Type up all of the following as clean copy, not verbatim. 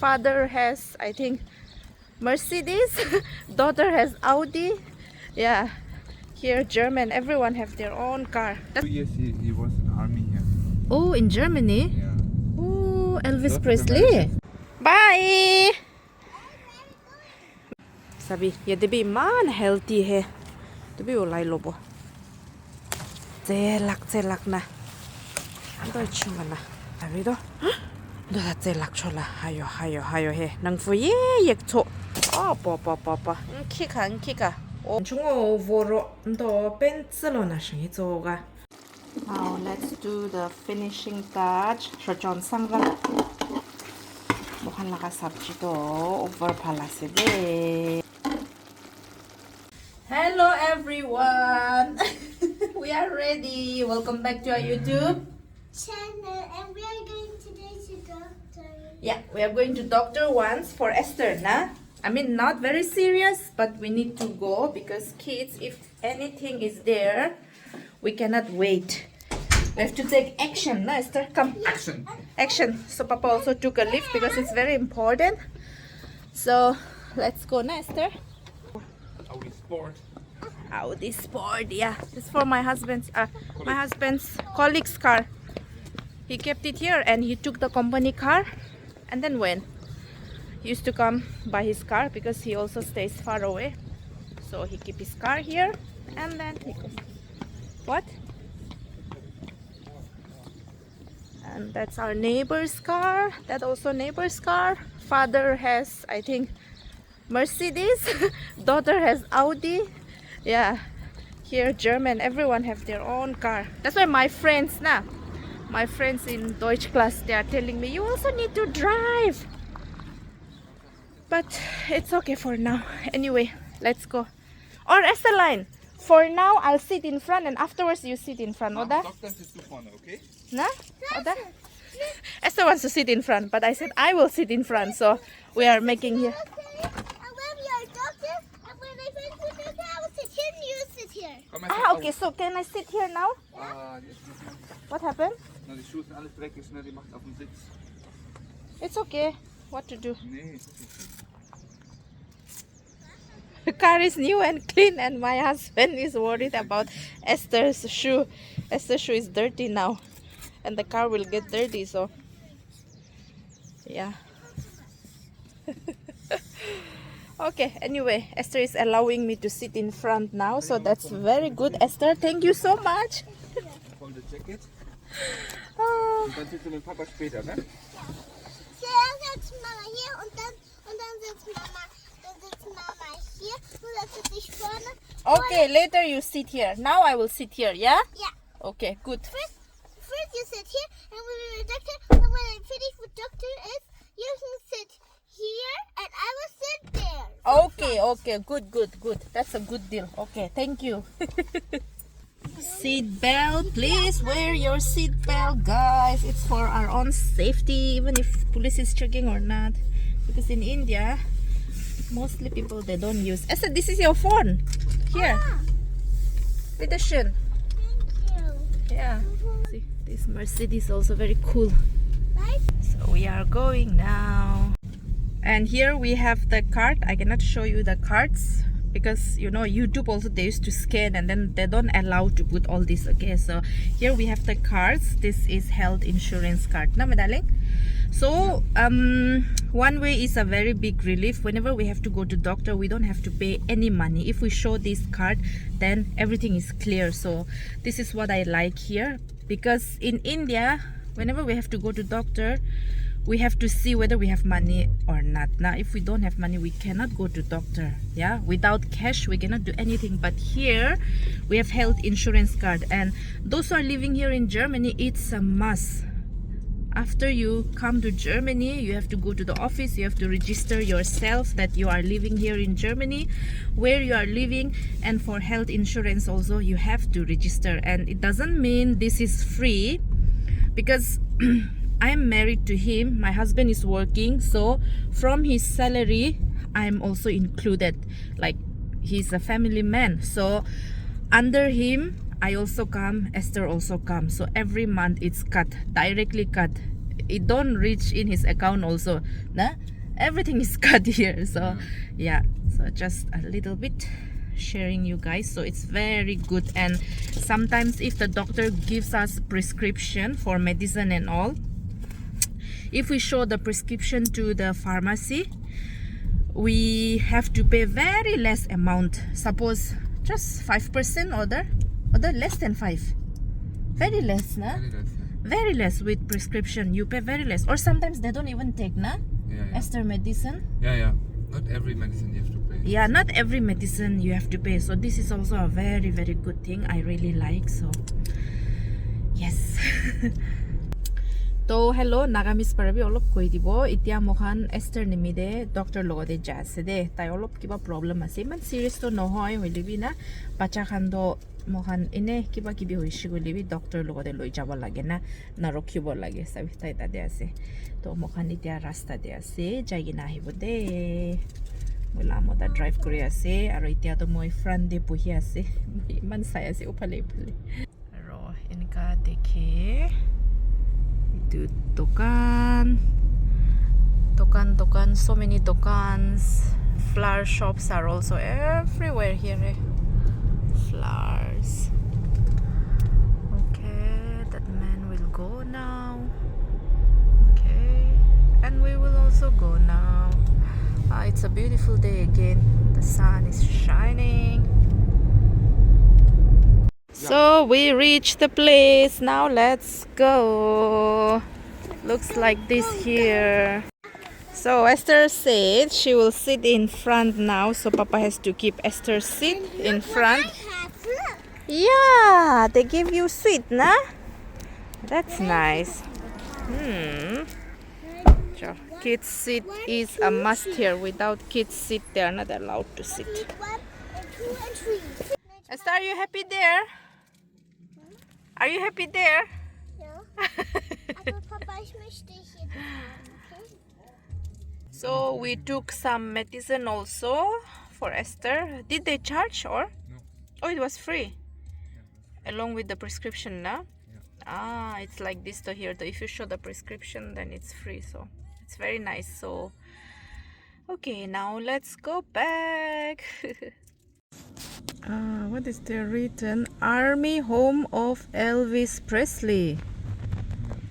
Father has, I think, Mercedes. Daughter has Audi. Yeah, here German, everyone have their own car. 2 years he was in army here. Oh, in Germany. Yeah. Oh, Elvis North Presley. Bye. Sabi, ya debi man healthy he. Debi ulai lobo. Celak na. Ando chuma na. Sabi do. Do ta celak chola. Hayo he. Nang fu ye yek cho. Oh, pa. Kika. Oh, chungo voro. Ndo pencilo na shingi zoga. Now let's do the finishing touch. Shojon sanggal. Bukan laka sabji to over palaside. Hello everyone. We are ready. Welcome back to our YouTube channel, and we are going today to doctor. Yeah, we are going to doctor once for Esther, na? I mean, not very serious, but we need to go because kids, if anything is there, we cannot wait. We have to take action, na Esther? Come. Action. So Papa also took a lift because it's very important. So let's go, na Esther? Audi Sport, yeah. It's for my husband's colleague's car. He kept it here and he took the company car. And then when he used to come by his car because he also stays far away, so he keep his car here and then he goes. What? And that's our neighbor's car. That also neighbor's car. Father has, I think, Mercedes. Daughter has Audi. Yeah, here German, everyone have their own car. That's why my friends in Deutsch class, they are telling me, you also need to drive. But it's okay for now. Anyway, let's go. Or Esteline, for now I'll sit in front and afterwards you sit in front. Oda? Okay? Na? Oda? Esther wants to sit in front, but I said I will sit in front. So we are making here. Okay, and when we are doctor, and when I finish with doctor, I will sit here and you sit here. Ah, okay, so can I sit here now? What happened? Na, die Schuhe sind alles dreckig, ne? Die macht auf dem Sitz. It's okay. What to do? Nee, ist okay. The car is new and clean and my husband is worried about Esther's shoe. Esther's shoe is dirty now and the car will get dirty, so yeah. Okay, anyway, Esther is allowing me to sit in front now, so that's very good. Esther, thank you so much. Voll the jacket. Oh. Und dann sitzt du mit Papa später, ne? Zuerst sitzt Mama hier und dann sitzt Mama hier und dann sitze ich vorne. Okay, later you sit here. Now I will sit here, yeah? Yeah. Okay, good. First you sit here, and when we're doctor, and when I'm finished with doctor is, you can sit here, and I will sit there. Okay, good. That's a good deal. Okay, thank you. Seat belt, please wear your seat belt, guys. It's for our own safety, even if police is checking or not. Because in India, mostly people, they don't use. Esther, this is your phone. Here. Bitte schön. Thank you. Yeah. See, this Mercedes is also very cool. Right? So we are going now. And here we have the card. I cannot show you the cards because you know YouTube also they used to scan and then they don't allow to put all this. Okay, so here we have the cards. This is health insurance card, na my darling? So one way is a very big relief. Whenever we have to go to doctor, we don't have to pay any money. If we show this card, then everything is clear. So this is what I like here, because in India, whenever we have to go to doctor, we have to see whether we have money or not. Now if we don't have money, we cannot go to doctor. Yeah, without cash we cannot do anything. But here we have health insurance card, and those who are living here in Germany, it's a must. After you come to Germany, you have to go to the office, you have to register yourself that you are living here in Germany, where you are living, and for health insurance also you have to register. And it doesn't mean this is free, because I'm married to him, my husband is working, so from his salary I'm also included, like he's a family man, so under him I also come, Esther also comes, so every month it's cut, directly cut. it don't reach in his account also. Nah? Everything is cut here. So yeah, so just a little bit sharing you guys. So it's very good. And sometimes if the doctor gives us prescription for medicine and all, if we show the prescription to the pharmacy, we have to pay very less amount. Suppose just 5% or less than 5. Very less, na? Very less, yeah. Very less with prescription. You pay very less. Or sometimes they don't even take, na? Yeah. Esther medicine. Yeah. Not every medicine you have to pay. Yeah, not every medicine you have to pay. So this is also a very, very good thing. I really like. So yes. So hello, Naga Miss Parabi olop koi dibo. Itia mohan Esther nimide doctor logode jase de. Tai olop kiba problem ase. Man serious to no hoy hoilibi na. Bacha khando mohan ine kiba kibi hoishi hoilibi doctor logode loi jabo lage na. Na rokhibo lage. Sabi tai ta de ase. To mohan itia rasta de ase. Jaigi na hibo de. Wala mo da drive kuri ase. Aro itia to moi front de puhi ase. Man sai ase upale upale. Aro inka dekhe. Dukan, so many dokans. Flower shops are also everywhere here. Flowers. Okay, that man will go now. Okay, and we will also go now. It's a beautiful day again. The sun is shining. So we reached the place. Now let's go. Looks like this here. So Esther said she will sit in front now. So Papa has to keep Esther's seat in front. Yeah, they give you sweet, nah? That's nice. Sure. Kids seat is a must here. Without kids seat, they are not allowed to sit. Esther, are you happy there? Are you happy there? Ja. Aber Papa, ich möchte hier fahren, okay? So we took some medicine also for Esther. Did they charge or? No. Oh, it was free. Along with the prescription, na? Ah, it's like this to here. If you show the prescription, then it's free. So it's very nice. So okay, now let's go back. What is there written? Army Home of Elvis Presley,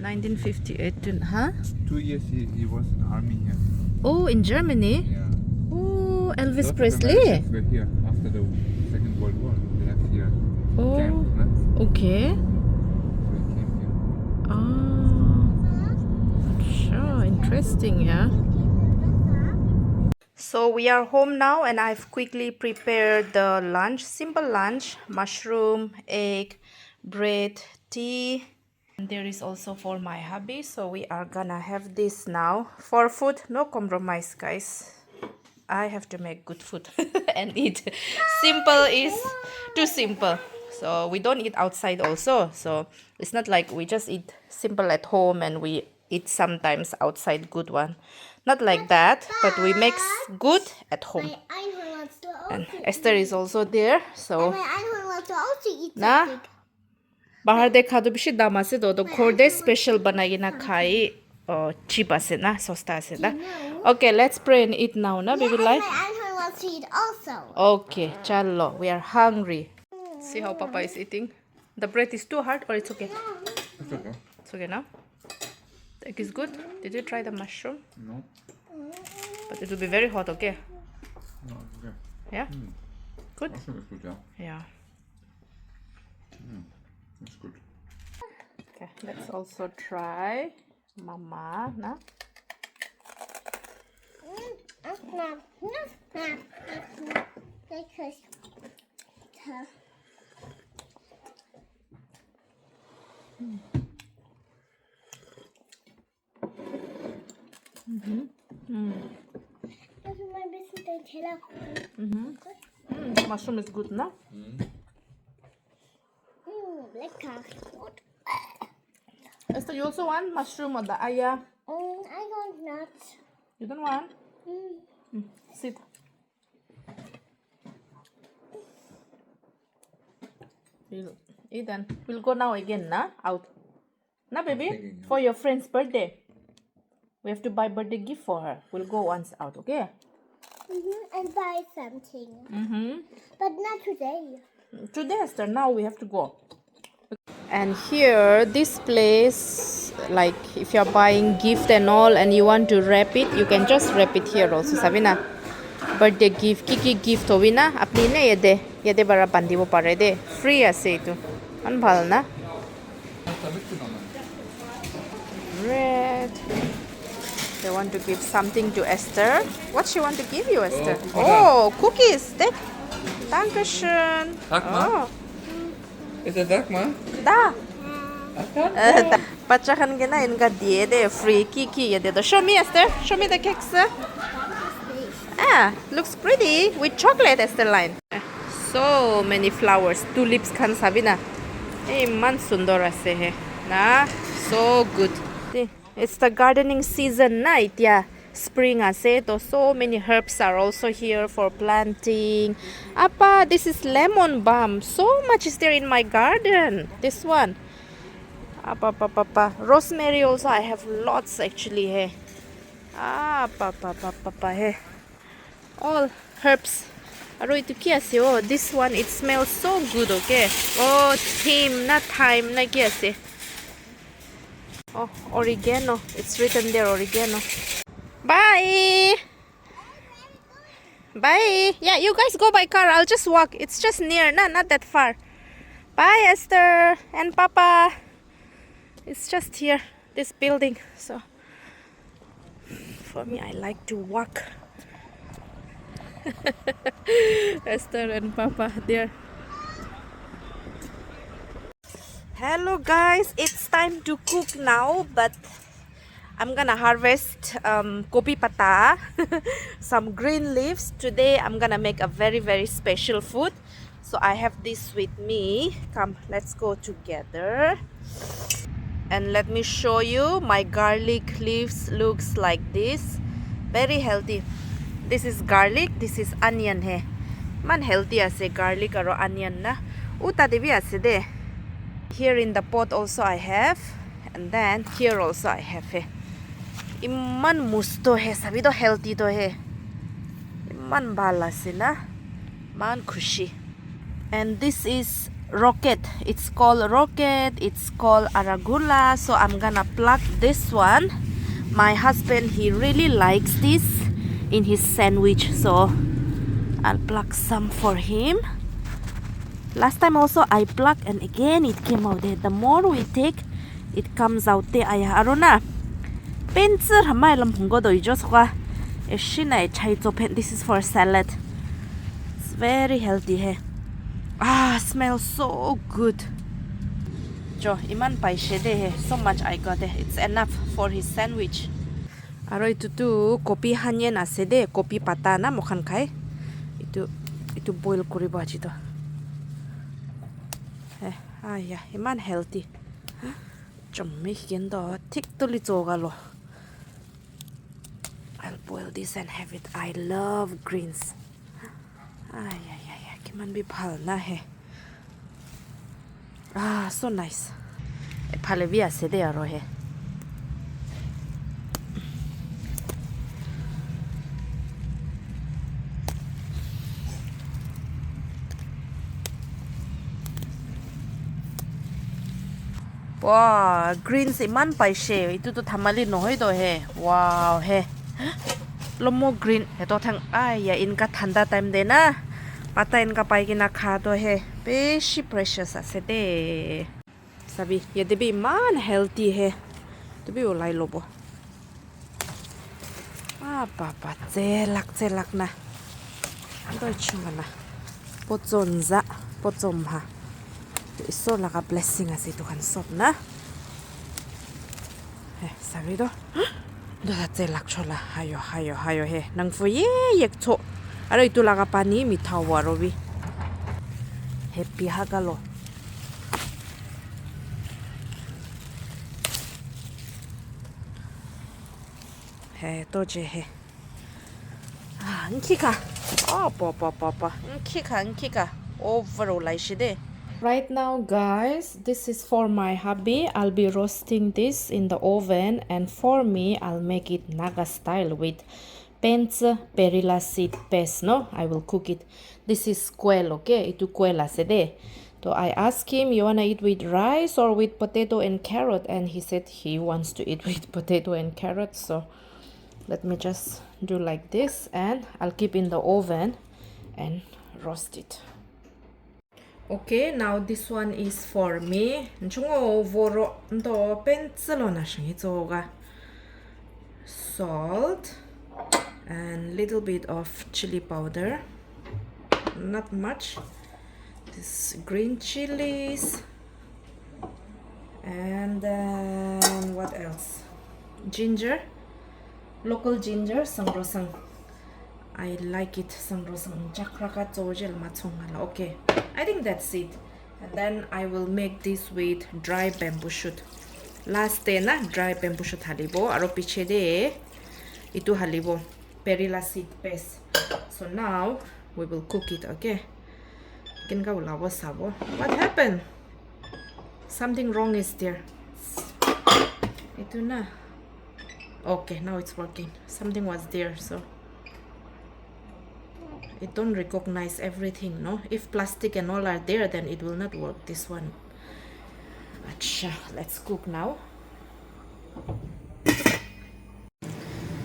1958 to, huh? 2 years he was in army here. Oh, in Germany? Yeah. Oh, Elvis Lots of Presley. Americans were here after the Second World War. They have here camp, Oh, okay. So he came here. Oh, sure, interesting, yeah. So we are home now and I've quickly prepared the lunch, simple lunch, mushroom, egg, bread, tea. And there is also for my hubby, so we are gonna have this now. For food, no compromise, guys. I have to make good food and eat. Simple is too simple. So we don't eat outside also. So it's not like we just eat simple at home and we eat sometimes outside good one. Not like that, but we make good at home. And Esther is also there, so ना बाहर देखा तो बिशी दाम आसे तो खोरदे special बनाई ना खाई cheap आसे ना सस्ता आसे ना. Okay, let's pray and eat now, na baby life. Okay, chalo, we are hungry. See how Papa is eating. The bread is too hard or it's okay? It's okay. It's okay now. The egg is good. Did you try the mushroom? No. But it will be very hot, okay? No, it's okay. Yeah? Good? Mushroom is good, yeah. Yeah. It's good. Okay, let's also try Mama, na? Mushroom is good, na? Lecker. Esther, you also want mushroom or the aya? I want nuts. You don't want? Sit. Eat then. We'll go now again, na? Out. Na, baby? For your friend's birthday. We have to buy birthday gift for her. We'll go once out, okay? And buy something. But not today. Today, Esther, now we have to go. And here, this place, like if you're buying gift and all and you want to wrap it, you can just wrap it here also, Sabina. Birthday gift, kiki gift hobi na, apni ne yede bara bandibo pare de. Free ase itu. An bhal na. Red. They want to give something to Esther. What she want to give you, Esther? Oh, cookies. Take. Dankeschön. Dagmar? Oh. Is it Dagmar? Da. Pachakan gina inga diye de free kiki yede do. Show me, Esther. Show me the cakes. Ah, looks pretty with chocolate, Esther line. So many flowers. Tulips kan sabina. Man sundor ase he. Na, so good. It's the gardening season night, yeah. Spring ase, so many herbs are also here for planting. Appa, this is lemon balm. So much is there in my garden. This one. Appa. Rosemary also, I have lots actually here. Appa, here. All herbs. Oh, this one, it smells so good, okay? Oh, thyme, not thyme, na kiasi. Oh, oregano. It's written there, oregano. Bye! Bye! Yeah, you guys go by car. I'll just walk. It's just near, not that far. Bye, Esther and Papa. It's just here, this building. So, for me, I like to walk. Esther and Papa there. Hello guys, it's time to cook now, but I'm gonna harvest kopi pata, some green leaves. Today I'm gonna make a very special food. So I have this with me. Come, let's go together. And let me show you my garlic leaves looks like this. Very healthy. This is garlic, this is onion he. Man healthy ase garlic aro onion na. Uta debi ase de. Here in the pot also I have, and then here also I have he. Imman musto he, sabi do healthy do he. Imman bala sila, man khushi. And this is rocket. It's called rocket. It's called arugula. So I'm gonna pluck this one. My husband, he really likes this in his sandwich, so I'll pluck some for him. Last time also I plucked and again it came out there. The more we take, it comes out there. Aya arona. Pencer hamay lam hungo do ijos kwa. Eshina chai pen. This is for salad. It's very healthy he. Smells so good. Jo iman paise de he. So much I got there. It's enough for his sandwich. Aro itu tu kopi hanyen ase de, kopi pata na mokhan khai. Itu boil kuribo aji to. Iman healthy. Chommi kendo tik tuli chogalo. I'll boil this and have it. I love greens. Kiman bi phal na he. So nice. Phale bi ase de aro he. Wow, greens iman paise. Itu tu thamali nohoi do he. Wow, he. Lomo green. Heto thang inka thanda time de na. Pata inka pai kina kha do he. Beshi precious ase de. Sabi, yede bi iman healthy he. Tu bi ulai lobo. Papa, celak na. Ando chumana. Potzonza, potzomha. Iso laka blessing as itu kan sop na. Sabi do. Do celak chola. Hayo he. Nang fo yek cho. Aro itu laka pani mitawa robi. Happy hagalo. Toje he. Nkika. Papa. Nkika. Over ulai shide. Right now, guys, this is for my hubby. I'll be roasting this in the oven, and for me, I'll make it Naga style with pence perilla seed paste. No, I will cook it. This is quail, okay? Itu quail asede. So I asked him, you wanna eat with rice or with potato and carrot? And he said he wants to eat with potato and carrot. So let me just do like this, and I'll keep in the oven and roast it. Okay, now this one is for me. 중어 보러 더 벤츠로 나시기 저가 salt and little bit of chili powder. Not much. This green chilies and then what else? Ginger, local ginger, sangrosang. I like it. Okay, I think that's it. And then I will make this with dry bamboo shoot. Last day na dry bamboo shoot halibo. Aro piche de itu halibo perilla seed paste. So now we will cook it. Okay. What happened? Something wrong is there. Itu na. Okay, now it's working. Something was there, so it don't recognize everything, no? If plastic and all are there, then it will not work. This one. Acha, let's cook now.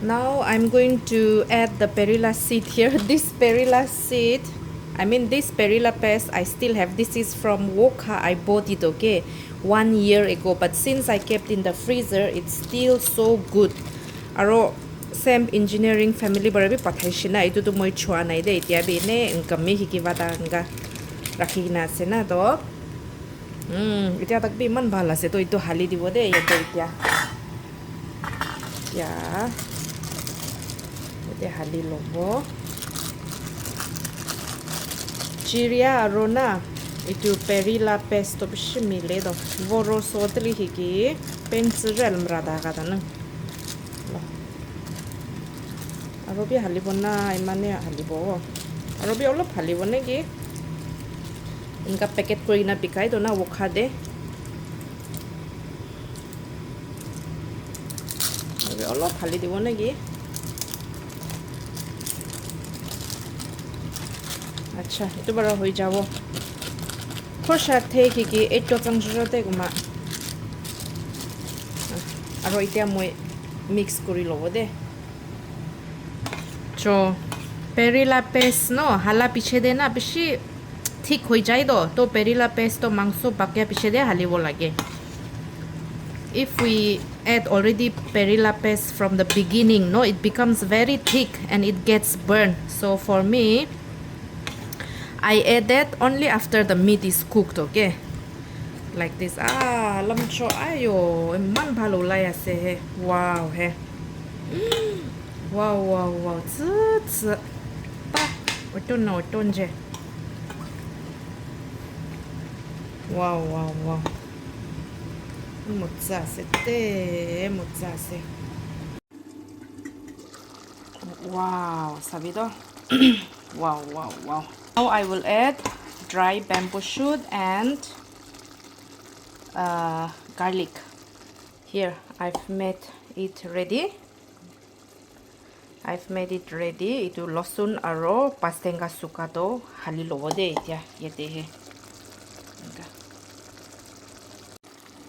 Now I'm going to add the perilla seed here. This perilla seed, I mean this perilla paste, I still have. This is from Woka. I bought it, okay, 1 year ago. But since I kept in the freezer, it's still so good. Aro same engineering family barabi pathaishina itu to moi chua nai de itia bi ne ingkami hikibata anga rakhina ase na to itia tak bi man bhala se to itu hali dibo de yete itia ya yete hali lobo chiria arona itu perilla paste to bishmile do voro sotli hiki pensrel mrada ga tan Arobi halibona imane halibo. Arobi olop halibone ki. Inka packet kori na bikai to na wokha de. Arobi olop hali dibone ki. Acha, itu bara hoi jabo. Khosha the ki 8 to changjote kuma. Aro itia moi mix kori lobo de. So perilla paste no hala piche de na bishi thik hoi jai do to perilla paste to mangso bakya piche de halibo lage. If we add already perilla paste from the beginning, no, it becomes very thick and it gets burned. So for me, I add that only after the meat is cooked, okay, like this. Lamcho ayo man bhalo laya se he. Wow he. Wow, wow, wow. Pa. Oton je. Wow, wow, wow. Mozzase. Wow, sabido? Wow, wow, wow. Now I will add dry bamboo shoot and garlic. Here, I've made it ready. Itu losun aro pastenga suka to halilobo de itia yete he.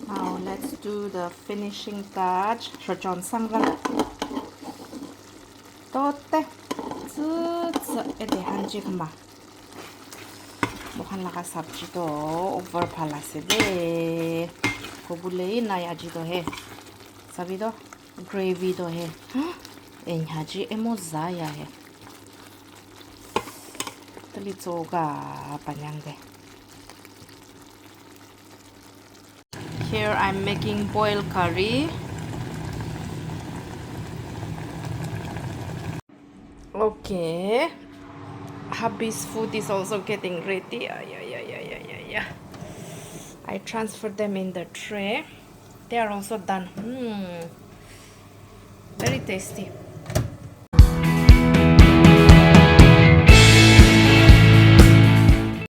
Now let's do the finishing touch. Shojon sangga. Tote. Ede hanji kama. Bukan laka sabji to over palase de. Kobulei na yaji to he. Sabi to gravy to he. Enhaji emozaya he. Telitsoga panyangde. Here I'm making boiled curry. Okay. Hubby's food is also getting ready. I transfer them in the tray. They are also done. Very tasty.